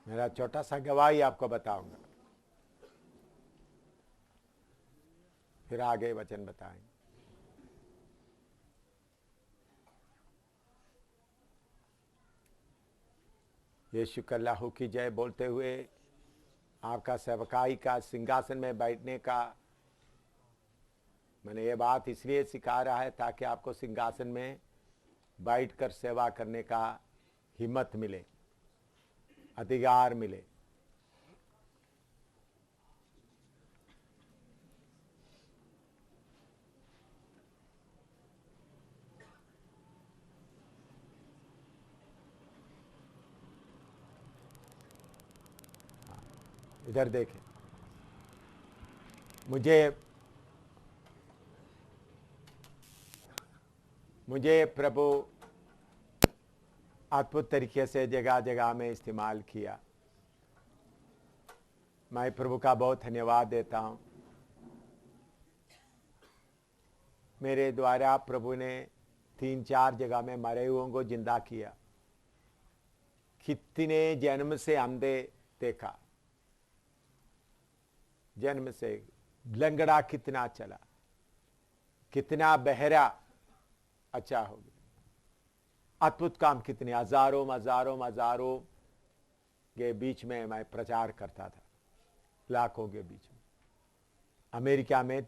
मेरा छोटा सा गवाही आपको बताऊंगा, फिर आगे वचन बताएंगे। यीशु का लहू की जय बोलते हुए आपका सेवकाई का सिंहासन में बैठने का मैंने ये बात इसलिए सिखा रहा है ताकि आपको सिंहासन में बैठकर सेवा करने का हिम्मत मिले, अधिकार मिले। इधर देखें, मुझे प्रभु अद्भुत तरीके से जगह जगह में इस्तेमाल किया। मैं प्रभु का बहुत धन्यवाद देता हूं। मेरे द्वारा प्रभु ने 3-4 जगह में मरे हुओं को जिंदा किया। कितने जन्म से अंधे देखा, जन्म से लंगड़ा कितना चला, कितना बहरा अच्छा हो गया। अद्भुत काम कितने हजारों हजारों हजारों के बीच में मैं प्रचार करता था, लाखों के बीच में। अमेरिका में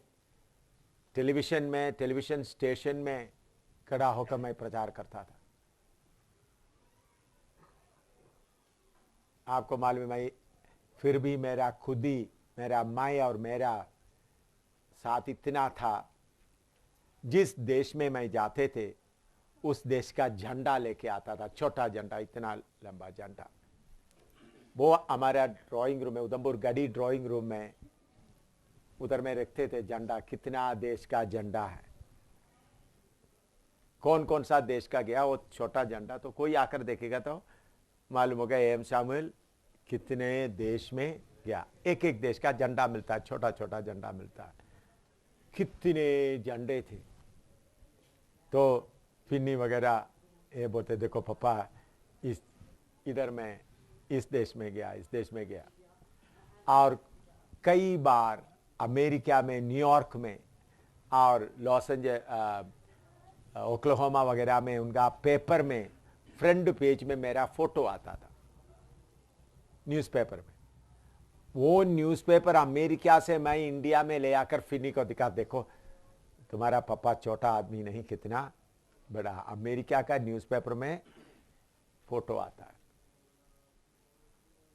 टेलीविजन स्टेशन में खड़ा होकर मैं प्रचार करता था। आपको मालूम है, फिर भी मेरा खुद ही मेरा माई और मेरा साथ इतना था, जिस देश में मैं जाते थे उस देश का झंडा लेके आता था, छोटा झंडा, इतना लंबा झंडा। वो हमारा ड्राइंग रूम में, उधमपुर गढ़ी ड्राइंग रूम में, उधर में रखते थे झंडा। कितना देश का झंडा है, कौन कौन सा देश का गया वो छोटा झंडा, तो कोई आकर देखेगा तो मालूम होगा एम शामिल कितने देश में गया। एक एक देश का झंडा मिलता है, छोटा छोटा झंडा मिलता है। कितने झंडे थे। तो फिन्नी वगैरह ये बोलते, देखो पापा इधर में इस देश में गया, इस देश में गया। और कई बार अमेरिका में, न्यूयॉर्क में और लॉस एंजल्स, ओक्लाहोमा वगैरह में उनका पेपर में फ्रंट पेज में मेरा फोटो आता था, न्यूज़पेपर में। वो न्यूज़पेपर अमेरिका से मैं इंडिया में ले आकर फिनी को दिखा, देखो तुम्हारा पापा छोटा आदमी नहीं, कितना बड़ा। अमेरिका का न्यूज़पेपर में फोटो आता है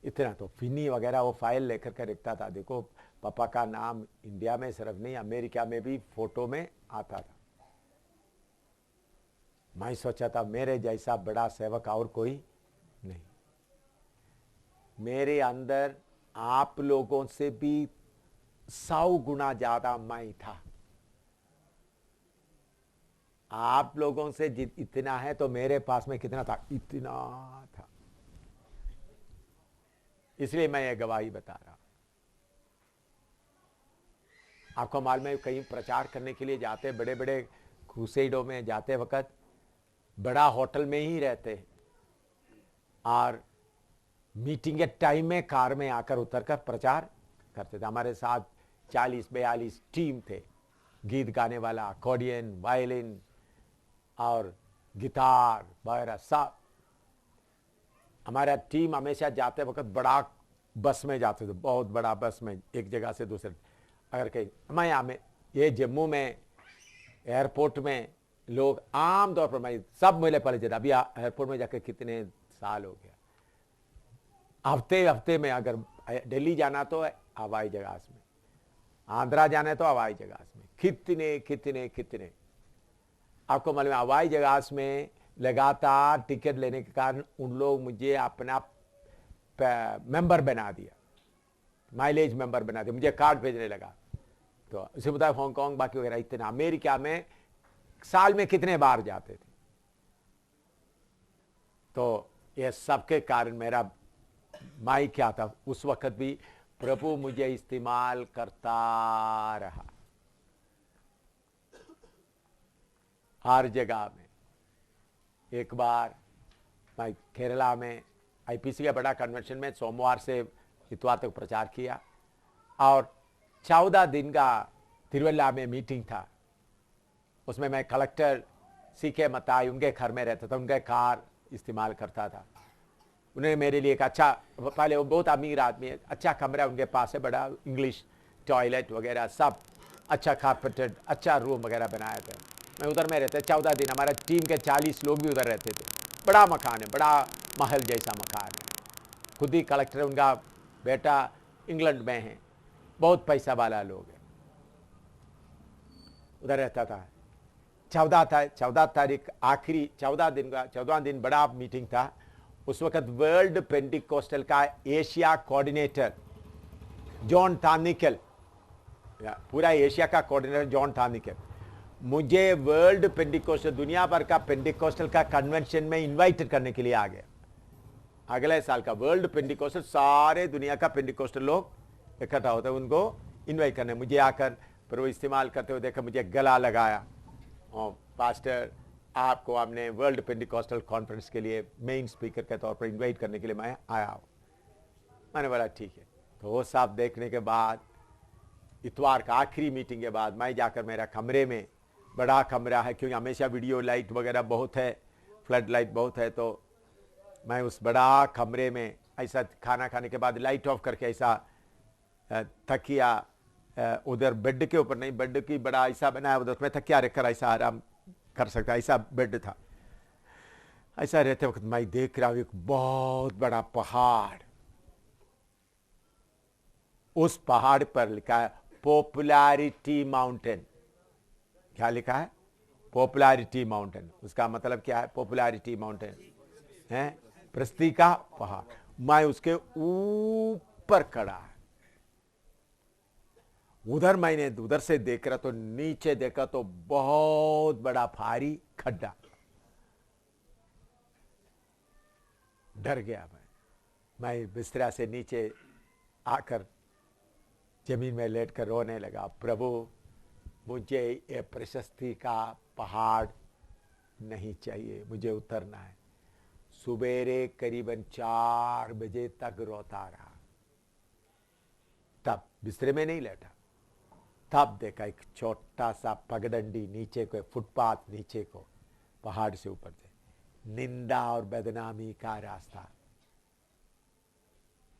इतना। तो फिनी वगैरह वो फाइल लेकर के रखता था, देखो पापा का नाम इंडिया में सिर्फ नहीं, अमेरिका में भी फोटो में आता था। मैं सोचा था मेरे जैसा बड़ा सेवक और कोई नहीं। मेरे अंदर आप लोगों से भी 100 गुना ज्यादा मैं था। आप लोगों से इतना है तो मेरे पास में कितना था, इतना था। इसलिए मैं ये गवाही बता रहा हूं। आपको मालूम है, कहीं प्रचार करने के लिए जाते, बड़े बड़े क्रूसेडों में जाते वक्त बड़ा होटल में ही रहते और मीटिंग के टाइम में कार में आकर उतरकर प्रचार करते थे। हमारे साथ 40-42 टीम थे, गीत गाने वाला, अकॉर्डियन, वायलिन और गिटार वगैरह सब। हमारा टीम हमेशा जाते वक्त बड़ा बस में जाते थे, बहुत बड़ा बस में, एक जगह से दूसरे। अगर कहीं मैं ये जम्मू में एयरपोर्ट में लोग आम तौर पर, मैं सब मिले परिचित, अभी एयरपोर्ट में जाकर कितने साल हो गया। हफ्ते हफ्ते में अगर दिल्ली जाना तो हवाई जहाज में, आंध्रा जाना तो हवाई जहाज में, कितने कितने कितने। आपको मालूम है, हवाई जहाज में लगातार टिकट लेने के कारण उन लोग मुझे अपना मेंबर बना दिया, माइलेज मेंबर बना दिया, मुझे कार्ड भेजने लगा। तो उसे बताया हांगकांग बाकी वगैरह इतना। अमेरिका में साल में कितने बार जाते थे। तो ये सबके कारण मेरा माई क्या था, उस वक्त भी प्रभु मुझे इस्तेमाल करता रहा हर जगह में। एक बार मैं केरला में आईपीसी का बड़ा कन्वेंशन में सोमवार से इतवार तक प्रचार किया और 14 दिन का तिरुवल्ला में मीटिंग था। उसमें मैं कलेक्टर सीके मताई उनके घर में रहता था, उनके कार इस्तेमाल करता था। उन्होंने मेरे लिए एक अच्छा, पहले वो बहुत अमीर आदमी है, अच्छा कमरा उनके पास है, बड़ा इंग्लिश टॉयलेट वगैरह सब अच्छा, कारपेटेड अच्छा रूम वगैरह बनाया था। मैं उधर में रहता 14 दिन, हमारा टीम के 40 लोग भी उधर रहते थे। बड़ा मकान है, बड़ा महल जैसा मकान है। खुद ही कलेक्टर उनका बेटा इंग्लैंड में है, बहुत पैसा वाला लोग है, उधर रहता था। 14 तारीख आखिरी 14वां दिन बड़ा मीटिंग था। उस वक्त वर्ल्ड पेंटिकोस्टल का एशिया कोऑर्डिनेटर जॉन थार्निकल, पूरा एशिया का कोऑर्डिनेटर जॉन थार्निकल, मुझे वर्ल्ड पेंटिकोस्टल दुनिया भर का पेंटिकोस्टल का कन्वेंशन में इनवाइट करने के लिए आ गया। अगले साल का वर्ल्ड पेंटिकोस्टल, सारे दुनिया का पेंटिकोस्टल लोग इकट्ठा होते, उनको इनवाइट करने मुझे आकर, पर वो इस्तेमाल करते हुए देखा, मुझे गला लगाया और पास्टर आपको हमने वर्ल्ड पेंटिकोस्टल कॉन्फ्रेंस के लिए मेन स्पीकर के तौर पर इनवाइट करने के लिए मैं आया हूँ। मैंने बोला ठीक है। तो वो सब देखने के बाद इतवार का आखिरी मीटिंग के बाद मैं जाकर मेरा कमरे में, बड़ा कमरा है क्योंकि हमेशा वीडियो लाइट वगैरह बहुत है, फ्लड लाइट बहुत है, तो मैं उस बड़ा कमरे में ऐसा खाना खाने के बाद लाइट ऑफ करके ऐसा तकिया उधर बेड के ऊपर नहीं, बेड की बड़ा ऐसा बनाया उधर, उसमें तकिया रखकर ऐसा आराम कर सकता, ऐसा बेड था। ऐसा रहते वक्त मैं देख रहा हूं एक बहुत बड़ा पहाड़, उस पहाड़ पर लिखा है पॉपुलैरिटी माउंटेन। क्या लिखा है? Popularity mountain. उसका मतलब क्या है? पॉपुलैरिटी माउंटेन है प्रस्ती का पहाड़। मैं उसके ऊपर खड़ा है, उधर मैंने उधर से देख रहा तो नीचे देखा तो बहुत बड़ा भारी खड्डा। डर गया मैं बिस्तरा से नीचे आकर जमीन में लेटकर रोने लगा, प्रभु मुझे ये प्रशस्ति का पहाड़ नहीं चाहिए, मुझे उतरना है। सुबेरे करीबन 4 बजे तक रोता रहा, तब बिस्तरे में नहीं लेटा, तब देखा एक छोटा सा पगडंडी नीचे को, फुटपाथ नीचे को, पहाड़ से ऊपर से निंदा और बदनामी का रास्ता।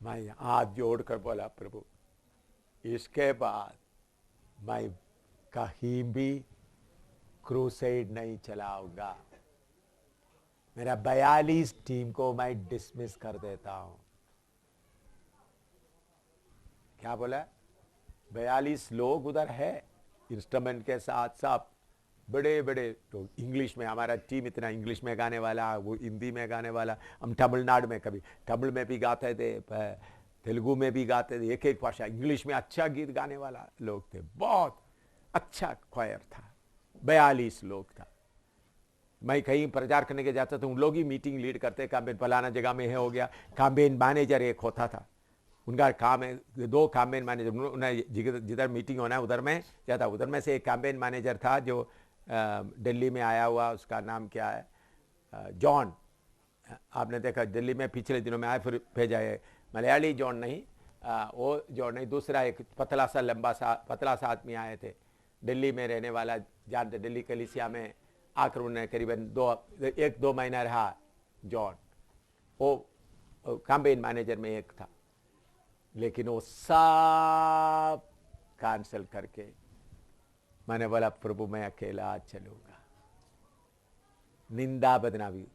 मैं हाथ जोड़कर बोला, प्रभु इसके बाद मैं कहीं भी क्रूसेड नहीं चलाऊंगा, मेरा 42 टीम को मैं डिसमिस कर देता हूं। क्या बोला? 42 लोग उधर है इंस्ट्रूमेंट के साथ, सब बड़े बड़े तो इंग्लिश में, हमारा टीम इतना इंग्लिश में गाने वाला, वो हिंदी में गाने वाला। हम तमिलनाडु में कभी तमिल में भी गाते थे, तेलुगु में भी गाते थे, एक एक भाषा, इंग्लिश में अच्छा गीत गाने वाला लोग थे, बहुत अच्छा क्वायर था। 42 लोग था। मैं कहीं प्रचार करने के जाता था, उन लोग ही मीटिंग लीड करते, कैंपेन फलाना जगह में है हो गया, कैंपेन मैनेजर एक होता था, उनका काम है, 2 कैंपेन मैनेजर, उन्हें जिधर मीटिंग होना है उधर में जाता। उधर में से एक कैंपेन मैनेजर था जो दिल्ली में आया हुआ, उसका नाम क्या है, जॉन। आपने देखा दिल्ली में पिछले दिनों में आया, फिर भेजा है, मलयाली जॉन नहीं, वो जॉन नहीं, दूसरा एक पतला सा लंबा सा पतला सा आदमी आए थे, दिल्ली में रहने वाला, जानते, दिल्ली कलीसिया में आकर उन्हें करीबन 1-2 महीना रहा जॉन, वो कैंपेन मैनेजर में एक था। लेकिन वो सब कैंसिल करके मैंने बोला, प्रभु मैं अकेला चलूंगा। निंदा बदनामी।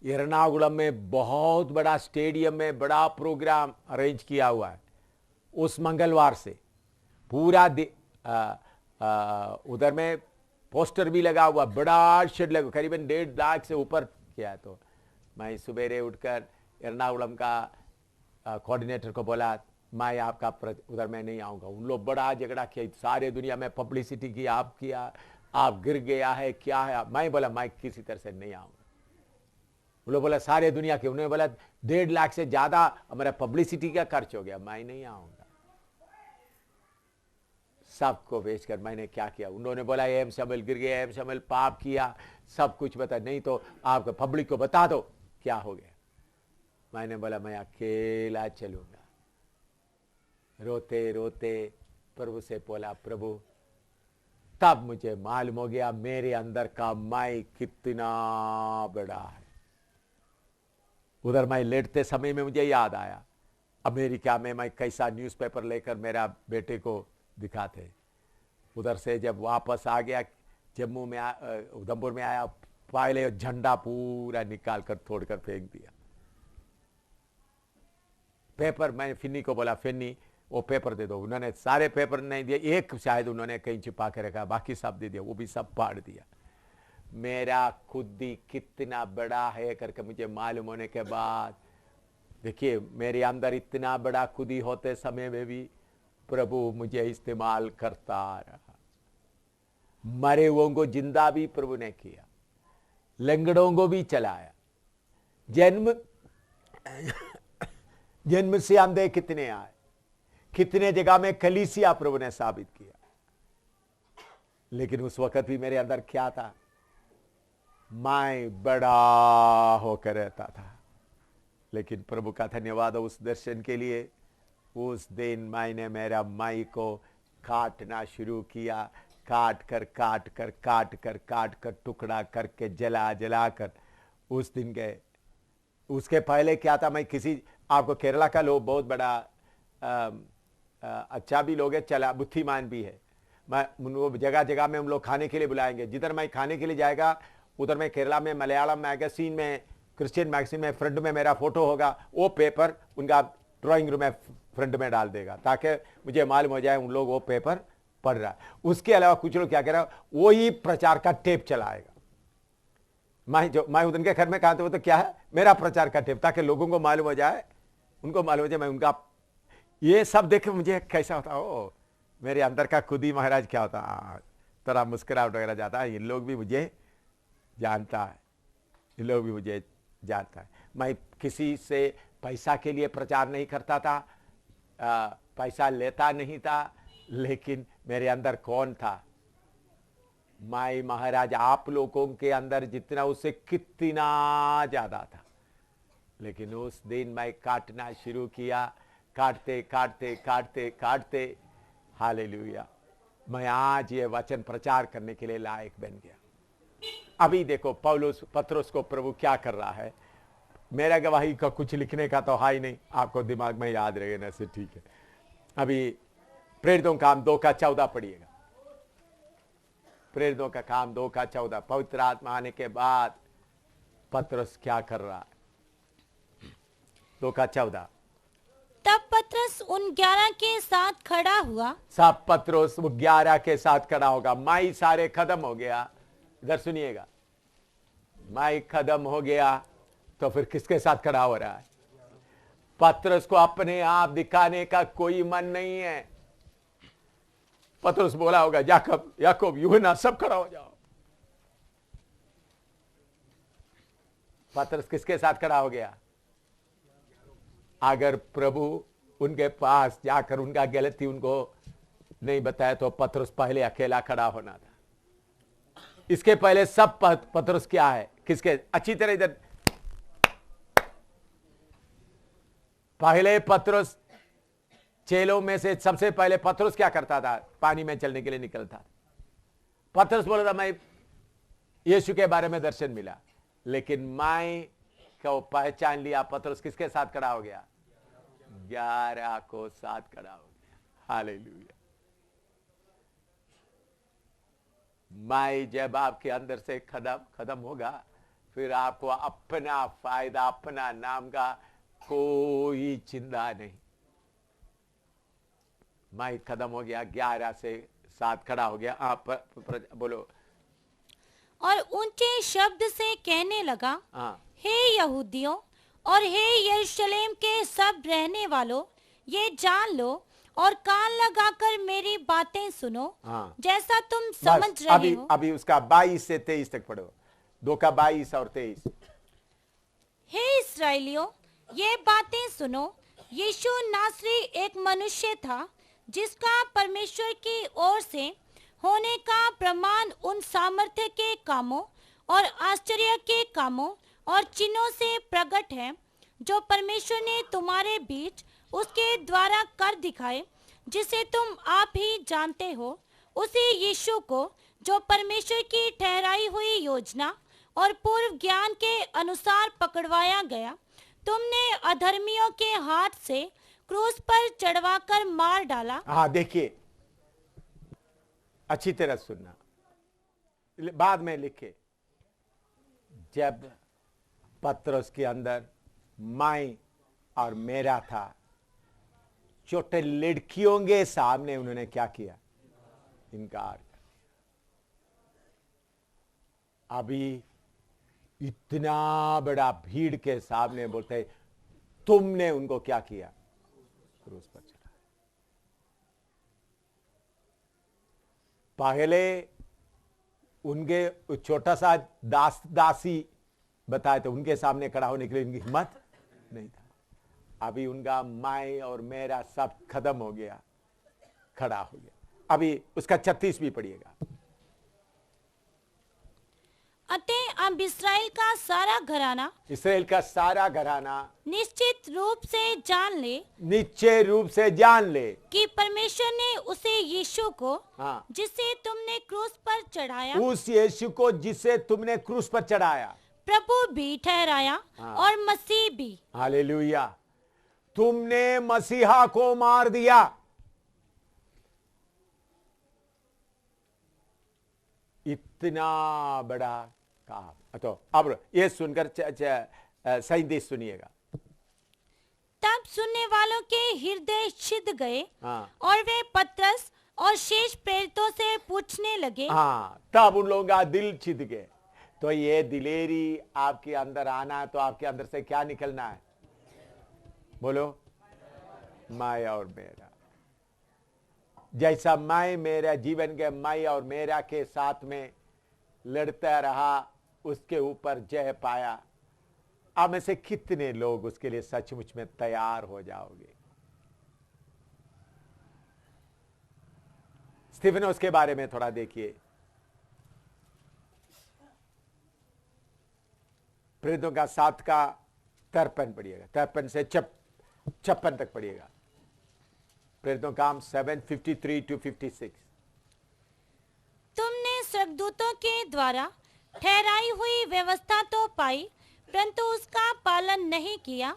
एर्नाकुलम में बहुत बड़ा स्टेडियम में बड़ा प्रोग्राम अरेंज किया हुआ है, उस मंगलवार से पूरा उधर में पोस्टर भी लगा हुआ, बड़ा शेड लगा, करीबन 1.5 लाख से ऊपर किया। तो मैं सवेरे उठकर एर्नाकुलम का कोऑर्डिनेटर को बोला, मैं आपका उधर मैं नहीं आऊँगा। उन लोग बड़ा झगड़ा किया, सारे दुनिया में पब्लिसिटी की, आप किया, आप गिर गया है, क्या है। मैं बोला मैं किसी तरह से नहीं आऊँगा। वो लोग बोला सारे दुनिया के, उन्होंने बोला 1.5 लाख से ज़्यादा हमारा पब्लिसिटी का खर्च हो गया, मैं नहीं आऊँगा। सबको बेचकर मैंने क्या किया, उन्होंने बोला एम शमल गिर गया, एम शमल पाप किया, सब कुछ बता, नहीं तो आप पब्लिक को बता दो क्या हो गया। मैंने बोला मैं अकेला चलूंगा। रोते रोते प्रभु से बोला, प्रभु, तब मुझे मालूम हो गया मेरे अंदर का मैं कितना बड़ा है। उधर मैं लेटते समय में मुझे याद आया अमेरिका में मैं कैसा न्यूज़पेपर लेकर मेरा बेटे को दिखाते। उधर से जब वापस आ गया जम्मू में, उधमपुर में आया, पहले झंडा पूरा निकाल कर तोड़ कर फेंक दिया। पेपर, मैं फिन्नी को बोला, फिन्नी वो पेपर दे दो। उन्होंने सारे पेपर नहीं दिए, एक शायद उन्होंने कहीं छिपा के रखा, बाकी सब दे दिया, वो भी सब फाड़ दिया। मेरा खुद ही कितना बड़ा है करके मुझे मालूम होने के बाद, देखिए मेरे अंदर इतना बड़ा खुद ही होते समय में भी प्रभु मुझे इस्तेमाल करता रहा। मरे हुओं को जिंदा भी प्रभु ने किया, लंगड़ों को भी चलाया, जन्म से अंधे कितने आए, कितने जगह में कलीसिया प्रभु ने साबित किया। लेकिन उस वक्त भी मेरे अंदर क्या था? मैं बड़ा होकर रहता था। लेकिन प्रभु का धन्यवाद हो उस दर्शन के लिए। उस दिन मैंने मेरा माई को काटना शुरू किया, काट कर टुकड़ा करके जला जला कर उस दिन गए। उसके पहले क्या था, मैं किसी, आपको केरला का लोग बहुत बड़ा अच्छा भी लोग है, चला बुद्धिमान भी है। मैं वो जगह जगह में हम लोग खाने के लिए बुलाएंगे। जिधर मैं खाने के लिए जाएगा उधर मैं केरला में मलयालम मैगजीन में, क्रिश्चियन मैगजीन में फ्रंट में मेरा फोटो होगा, वो पेपर उनका ड्राइंग रूम में फ्रंट में डाल देगा ताकि मुझे मालूम हो जाए उन लोग वो पेपर पढ़ रहा है। उसके अलावा कुछ लोग क्या कह रहा है, वही प्रचार का टेप चलाएगा। मैं उनके घर में कहा था वो तो क्या है, मेरा प्रचार का टेप, ताकि लोगों को मालूम हो जाए, उनको मालूम हो जाए मैं उनका। ये सब देख मुझे कैसा होता हो, मेरे अंदर का खुद ही महाराज क्या होता, थोड़ा मुस्कुराहट वगैरह जाता है। इन लोग भी मुझे जानता है, इन लोग भी मुझे जानता है। मैं किसी से पैसा के लिए प्रचार नहीं करता था, पैसा लेता नहीं था, लेकिन मेरे अंदर कौन था? मैं महाराज आप लोगों के अंदर जितना, उससे कितना ज्यादा था। लेकिन उस दिन मैं काटना शुरू किया, काटते काटते काटते काटते हालेलुया, मैं आज ये वचन प्रचार करने के लिए लायक बन गया। अभी देखो पौलुस पत्रोस को प्रभु क्या कर रहा है। मेरा गवाही का कुछ लिखने का तो है ही नहीं, आपको दिमाग में याद रहेगा ना, से ठीक है। अभी प्रेरितों का काम 2:14 पढ़िएगा। प्रेरितों का काम 2:14, पवित्र आत्मा आने के बाद पत्रोस क्या कर रहा है। 2:14, तब पतरस उन 11 के साथ खड़ा हुआ। सब पत्रोस वो 11 के साथ खड़ा होगा। माई सारे खत्म हो गया। इधर सुनिएगा, माई खत्म हो गया तो फिर किसके साथ खड़ा हो रहा है? पतरस को अपने आप दिखाने का कोई मन नहीं है। पतरस बोला होगा याकूब यूहन्ना सब खड़ा हो जाओ। पतरस किसके साथ खड़ा हो गया? अगर प्रभु उनके पास जाकर उनका गलती उनको नहीं बताया तो पतरस पहले अकेला खड़ा होना था। इसके पहले सब पतरस क्या है, किसके? अच्छी तरह इधर, पहले पतरस चेलों में से सबसे पहले पतरस क्या करता था? पानी में चलने के लिए निकलता। पतरस बोला था मैं यीशु के बारे में दर्शन मिला, लेकिन मैं को पहचान लिया। पतरस किसके साथ खड़ा हो गया? 11 को साथ खड़ा हो गया। हालेलुया। मैं जब आपके अंदर से खत्म होगा, फिर आपको अपना फायदा, अपना नाम का कोई चिंता नहीं। मैं खत्म हो गया, 11 से साथ खड़ा हो गया। आप बोलो। और ऊंचे शब्द से कहने लगा, हे यहूदियों और हे यरूशलेम के सब रहने वालों, ये जान लो और कान लगाकर मेरी बातें सुनो। जैसा तुम समझ रहे हो। अभी उसका 22 से 23 तक पढ़ो। 2:22 और 23। हे इस्राएलियों, ये बातें सुनो। यीशु नासरी एक मनुष्य था जिसका परमेश्वर की ओर से होने का प्रमाण उन सामर्थ्य के कामों और आश्चर्य के कामों और चिन्हों से प्रकट है जो परमेश्वर ने तुम्हारे बीच उसके द्वारा कर दिखाए, जिसे तुम आप ही जानते हो, उसी यीशु को जो परमेश्वर की ठहराई हुई योजना और पूर्व ज्ञान के अनुसार पकड़वाया गया, तुमने अधर्मियों के हाथ से क्रूस पर चढ़वाकर मार डाला। हाँ, देखिए, अच्छी तरह सुनना, बाद में लिखे, जब पतरस के अंदर मैं और मेरा था, छोटे लड़कियों के सामने उन्होंने क्या किया? इनकार कर दिया। अभी इतना बड़ा भीड़ के सामने बोलते, तुमने उनको क्या किया? क्रूस पर चढ़ाया। पहले उनके छोटा सा दासी बताए तो उनके सामने खड़ा होने के लिए उनकी हिम्मत नहीं था। अभी उनका मैं और मेरा सब खत्म हो गया, खड़ा हो गया। अभी उसका 36 भी पढ़िएगा। अतः अब इसराइल का सारा घराना, इसराइल का सारा घराना निश्चित रूप से जान ले, निश्चय रूप से जान ले कि परमेश्वर ने उसे यीशु को, हाँ, जिसे तुमने क्रूस पर चढ़ाया, उस यीशु को जिसे तुमने क्रूस पर चढ़ाया, प्रभु भी ठहराया, हाँ, और मसीह भी। हालेलुया। तुमने मसीहा को मार दिया। इतना बड़ा काम। तो अब ये सुनकर 37 सुनिएगा। तब सुनने वालों के हृदय छिद गए, हाँ, और वे पतरस और शेष प्रेरितों से पूछने लगे। हाँ, तब उन लोगों का दिल छिद गए। तो ये दिलेरी आपके अंदर आना, तो आपके अंदर से क्या निकलना है? बोलो, मैं और मेरा। जैसा मैं मेरा जीवन के मैं और मेरा के साथ में लड़ता रहा, उसके ऊपर जय पाया। अब में से कितने लोग उसके लिए सचमुच में तैयार हो जाओगे? स्टीफनोस के बारे में थोड़ा देखिए। प्रेरितों का 7 का 53 पढ़िएगा, 53 से 56 तक पढ़िएगा। प्रेरितों का 7:53 to 56। तुमने स्वर्गदूतों के द्वारा ठहराई हुई व्यवस्था तो पाई, परंतु उसका पालन नहीं किया।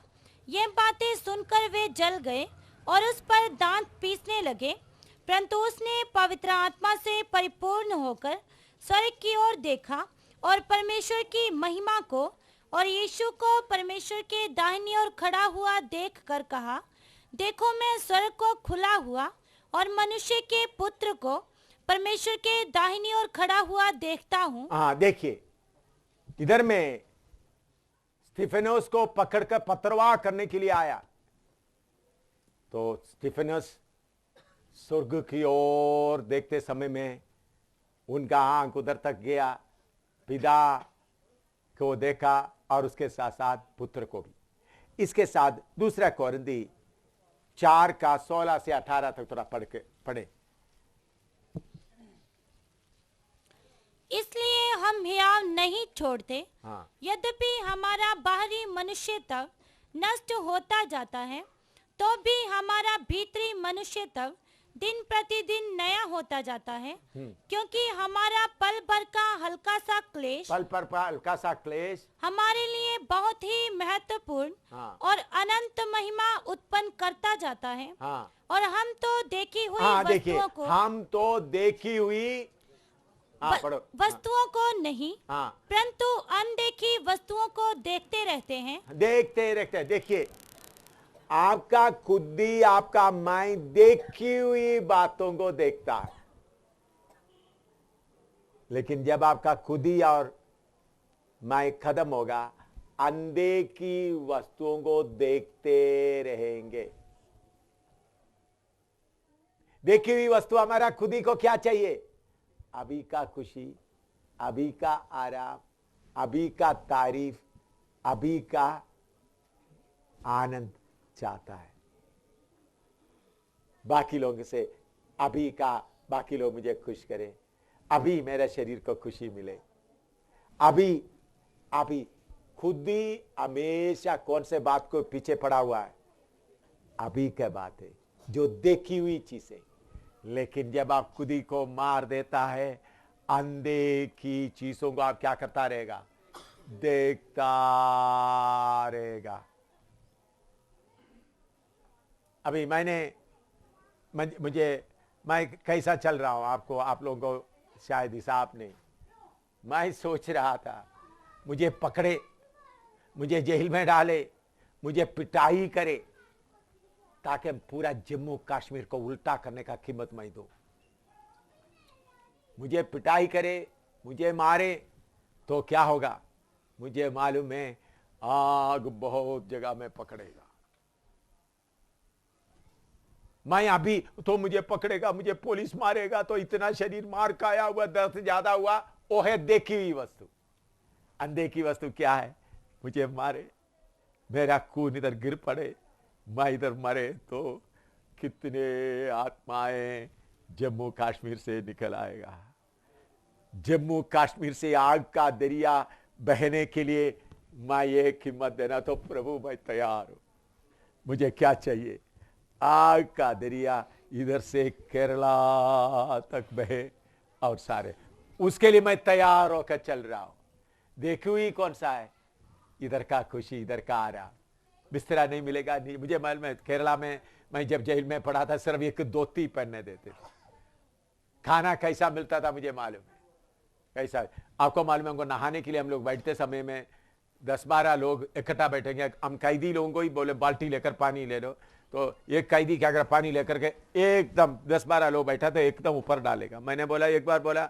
ये बातें सुनकर वे जल गए और उस पर दांत पीसने लगे। परंतु उसने पवित्र आत्मा से परिपूर्ण होकर स्वर्ग की ओर देखा और परमेश्वर की महिमा को और यीशु को परमेश्वर के दाहिनी ओर खड़ा हुआ देखकर कहा, देखो, मैं स्वर्ग को खुला हुआ और मनुष्य के पुत्र को परमेश्वर के दाहिनी ओर खड़ा हुआ देखता हूँ। हाँ, देखिए, इधर में स्टीफेनोस को पकड़कर पथरवाह करने के लिए आया। तो स्टीफेनोस स्वर्ग की ओर देखते समय में उनका आंख उधर तक गया, पिता को देखा और उसके साथ साथ पुत्र को भी। इसके साथ 2 कोरिन्थी 4 का 16 से 18 तक थोड़ा पढ़े। इसलिए हम हियाव नहीं छोड़ते, हाँ, यद्यपि हमारा बाहरी मनुष्य तक नष्ट होता जाता है, तो भी हमारा भीतरी मनुष्य तक दिन प्रतिदिन नया होता जाता है। क्योंकि हमारा पल भर का हल्का सा क्लेश हमारे लिए बहुत ही महत्वपूर्ण, हाँ, और अनंत महिमा उत्पन्न करता जाता है। हाँ, और हम तो देखी हुई देखिए, हम तो देखी हुई वस्तुओं को नहीं, हाँ, परंतु अनदेखी वस्तुओं को देखते रहते हैं। देखिए, आपका खुद ही आपका माइंड देखी हुई बातों को देखता है, लेकिन जब आपका खुद ही और माइंड खत्म होगा, अनदेखी वस्तुओं को देखते रहेंगे। देखी हुई वस्तु हमारा खुद ही को क्या चाहिए? अभी का खुशी, अभी का आराम, अभी का तारीफ, अभी का आनंद चाहता है। बाकी लोगों से अभी का, बाकी लोग मुझे खुश करें, अभी मेरे शरीर को खुशी मिले, अभी खुद ही हमेशा कौन से बात को पीछे पड़ा हुआ है? अभी क्या बात है, जो देखी हुई चीजें। लेकिन जब आप खुद ही को मार देता है, अनदेखी चीजों को आप क्या करता रहेगा? देखता रहेगा। अभी मैं कैसा चल रहा हूं, आपको, आप लोगों को शायद हिसाब नहीं। मैं सोच रहा था मुझे पकड़े, मुझे जेल में डाले, मुझे पिटाई करे, ताकि हम पूरा जम्मू कश्मीर को उल्टा करने का कीमत मैं दूं। मुझे पिटाई करे, मुझे मारे तो क्या होगा? मुझे मालूम है आग बहुत जगह में पकड़ेगा। मैं अभी तो मुझे पकड़ेगा, मुझे पुलिस मारेगा, तो इतना शरीर मार खाया हुआ, दर्द ज्यादा हुआ, वो है देखी हुई वस्तु। अनदेखी वस्तु क्या है? मुझे मारे, मेरा खून इधर गिर पड़े, मैं इधर मरे, तो कितने आत्माएं जम्मू कश्मीर से निकल आएगा। जम्मू कश्मीर से आग का दरिया बहने के लिए मैं ये कीमत देना, तो प्रभु मैं तैयार हूं। मुझे क्या चाहिए? आग का दरिया इधर से केरला तक बहे और सारे, उसके लिए मैं तैयार होकर चल रहा हूं। देखो ही कौन सा है? इधर का खुशी, इधर का आराम। बिस्तरा नहीं मिलेगा, नहीं। मुझे मालूम है केरला में मैं जब जेल में पड़ा था, सिर्फ एक धोती पहनने देते थे। खाना कैसा मिलता था मुझे मालूम है कैसा। आपको मालूम है, हमको नहाने के लिए हम लोग बैठते समय में 10-12 लोग इकट्ठा बैठेंगे। हम कैदी लोगों को ही बोले बाल्टी लेकर पानी ले लो, तो एक कैदी क्या कर पानी लेकर के एकदम 10-12 लोग बैठा तो एकदम ऊपर डालेगा। मैंने बोला, एक बार बोला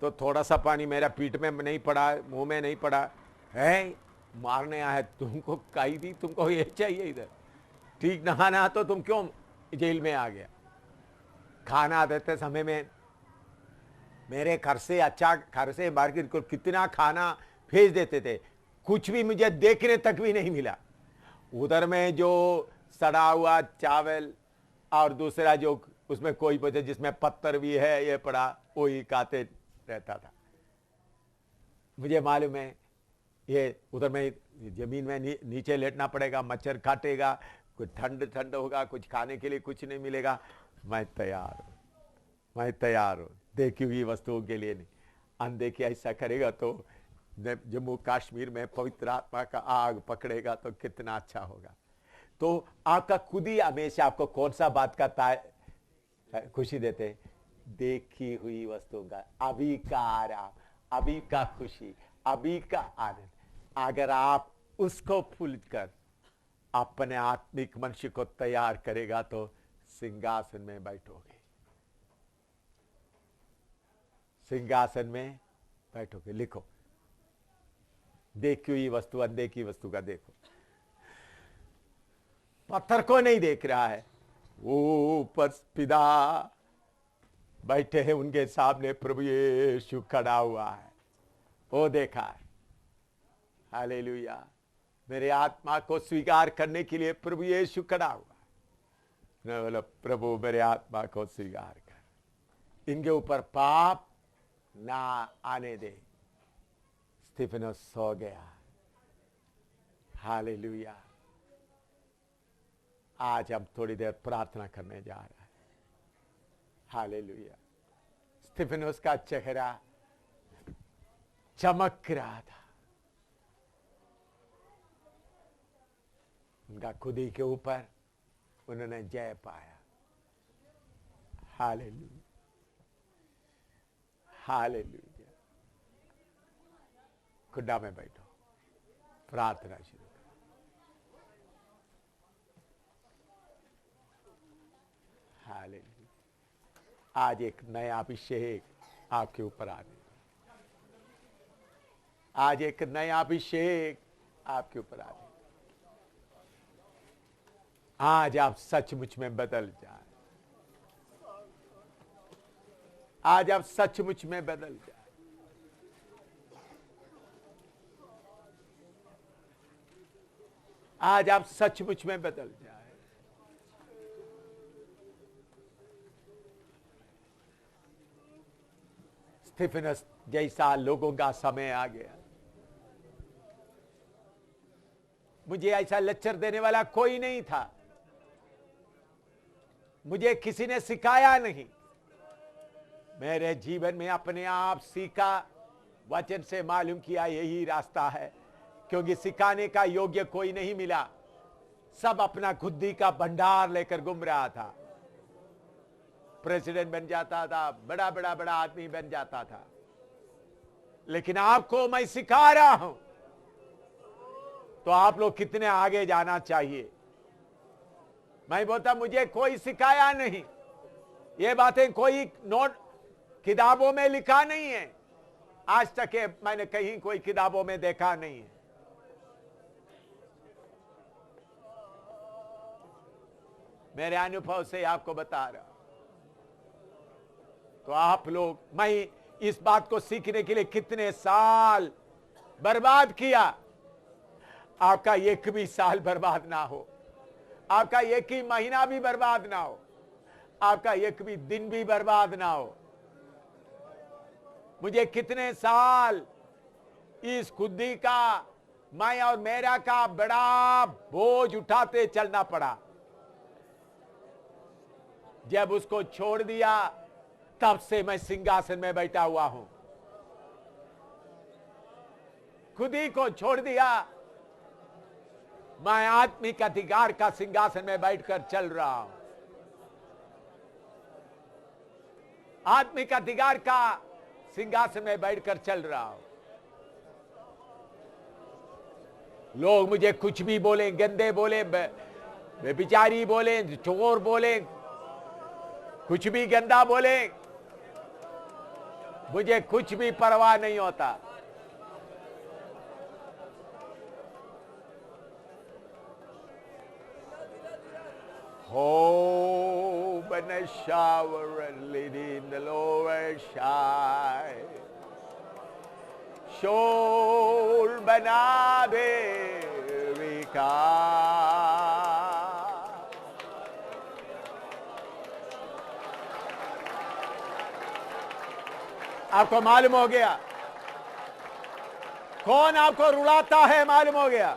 तो थोड़ा सा पानी मेरा पीठ में नहीं पड़ा, मुंह में नहीं पड़ा। है मारने आया तुमको कैदी, तुमको ये चाहिए इधर? ठीक नहाना तो तुम क्यों जेल में आ गया? खाना देते समय में मेरे घर से, अच्छा घर से मार्केट को कितना खाना भेज देते थे, कुछ भी मुझे देखने तक भी नहीं मिला। उधर में जो सड़ा हुआ चावल और दूसरा जो उसमें कोई बचे जिसमें पत्थर भी है ये पड़ा, वही खाते रहता था। मुझे मालूम है ये उधर में जमीन में नीचे लेटना पड़ेगा, मच्छर काटेगा, कुछ ठंड होगा, कुछ खाने के लिए कुछ नहीं मिलेगा। मैं तैयार हूं, मैं तैयार हूं देखी हुई वस्तुओं के लिए नहीं। अनदेखी ऐसा करेगा तो जम्मू कश्मीर में पवित्र आत्मा का आग पकड़ेगा तो कितना अच्छा होगा। तो आपका खुद ही हमेशा आपको कौन सा बात का खुशी देते? देखी हुई वस्तुओं का, अभी का आराम, अभी का खुशी, अभी का आनंद। अगर आप उसको भूल कर अपने आत्मिक मनुष्य को तैयार करेगा तो सिंहासन में बैठोगे, सिंहासन में बैठोगे। लिखो, देखी हुई वस्तु, अनदेखी वस्तु का देखो। पत्थर को नहीं देख रहा है, ऊपर पिता बैठे हैं, उनके सामने प्रभु यीशु खड़ा हुआ है, वो देखा है। हालेलुया। मेरे आत्मा को स्वीकार करने के लिए प्रभु यीशु खड़ा हुआ है। मैं बोला, प्रभु मेरे आत्मा को स्वीकार कर, इनके ऊपर पाप ना आने दे। स्तिफनस सो गया। हालेलुया। आज हम थोड़ी देर प्रार्थना करने जा रहे हैं। हालेलुया। स्तिफनस का चेहरा चमक रहा था, उनका खुदी के ऊपर उन्होंने जय पाया। Hallelujah, hallelujah. खुदा में बैठो, प्रार्थना शुरू करो। हालेलुया। आज एक नया अभिषेक आपके ऊपर आने, आज एक नया अभिषेक आपके ऊपर आने। आज आप सचमुच में बदल जाए, आज आप सचमुच में बदल जाए। आज आप सचमुच में बदल जाए। स्तिफनस जैसा लोगों का समय आ गया। मुझे ऐसा लेक्चर देने वाला कोई नहीं था, मुझे किसी ने सिखाया नहीं, मेरे जीवन में अपने आप सीखा, वचन से मालूम किया यही रास्ता है। क्योंकि सिखाने का योग्य कोई नहीं मिला, सब अपना खुदी का भंडार लेकर घूम रहा था। प्रेसिडेंट बन जाता था, बड़ा आदमी बन जाता था, लेकिन आपको मैं सिखा रहा हूं तो आप लोग कितने आगे जाना चाहिए। मैं बोलता मुझे कोई सिखाया नहीं, ये बातें कोई नोट किताबों में लिखा नहीं है, आज तक मैंने कहीं कोई किताबों में देखा नहीं है। मेरे अनुभव से आपको बता रहा। तो आप लोग, मैं इस बात को सीखने के लिए कितने साल बर्बाद किया। आपका एक भी साल बर्बाद ना हो, आपका एक ही महीना भी बर्बाद ना हो, आपका एक भी दिन भी बर्बाद ना हो। मुझे कितने साल इस खुदी का, मैं और मेरा का बड़ा बोझ उठाते चलना पड़ा। जब उसको छोड़ दिया तब से मैं सिंहासन में बैठा हुआ हूं। खुदी को छोड़ दिया, मैं आत्मिक अधिकार का सिंहासन में बैठकर चल रहा हूं। आत्मिक अधिकार का सिंहासन में बैठकर चल रहा हूं। लोग मुझे कुछ भी बोले, गंदे बोले, बेबिचारी बोले, चोर बोले, कुछ भी गंदा बोले, मुझे कुछ भी परवाह नहीं होता। Oh, when I shower and lead in the lower side, Shol banabe rika. आपको मालूम हो गया कौन आपको रुलाता है? मालूम हो गया।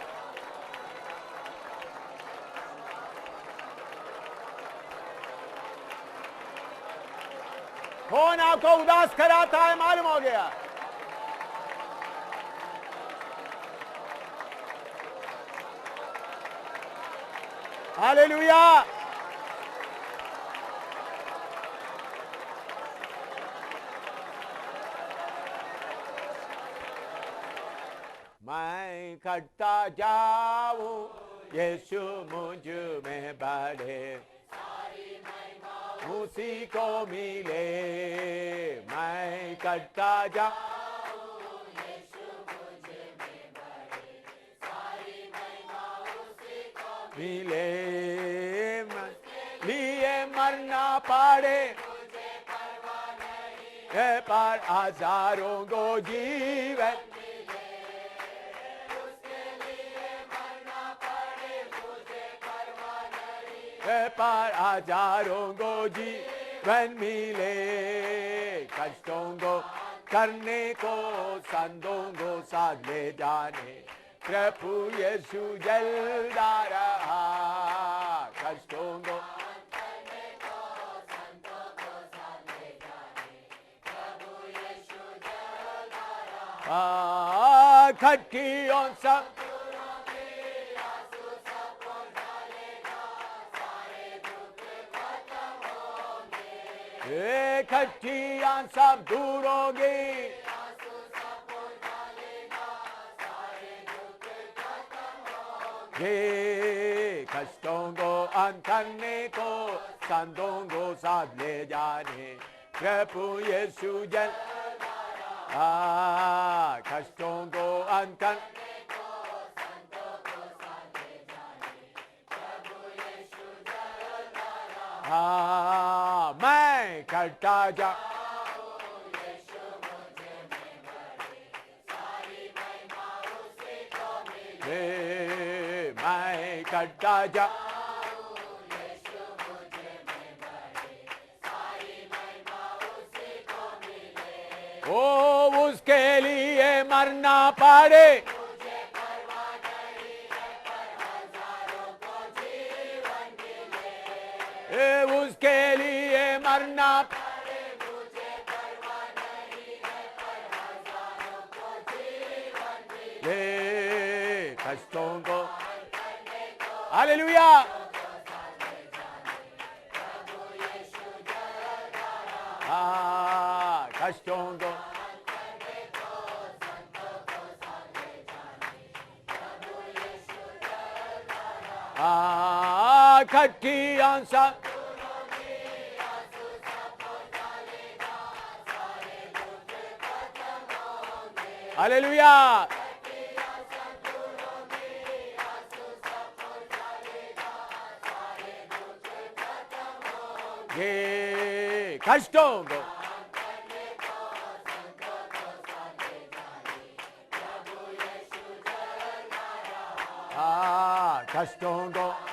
कौन आपको उदास कराता है? मालूम हो गया। हालेलुया। मैं करता जाऊं यीशु मुझ में बढ़े, उसी को मिले। मैं करता जाऊं यीशु मुझ में बढ़े, सारी महिमा उसी को मिले। लिए मरना पड़े मुझे परवाह नहीं है, पर हजारों को जीवन पर हजारों को जीवन मिले। कष्टों को करने को, संतों को साथ ले जाने, प्रभु यीशु जलता रहा। कष्टों को करने को, संतों को साथ ले जाने, प्रभु यीशु जलता रहा। खटकियों सब खट्टियां सब दूर होगी, ये कष्टों को अंत करने को, संतों को साथ ले जाने, प्रभु यीशु जल। कष्टों को अंत करने को, संतों को साथ ले जाने, प्रभु यीशु जल। मैं करता जाऊं यीशु मुझ में बढ़े, सारी महिमा उसी को मिले। मैं करता जाऊं यीशु मुझ में बढ़े, सारी महिमा उसी को मिले। ओ उसके लिए मरना पड़े मुझे परवाह नहीं है, पर कष्टों को, हालेलुया, कष्टों को, खटकी आंसा, हालेलुया, ये कष्टों को, कष्टों को,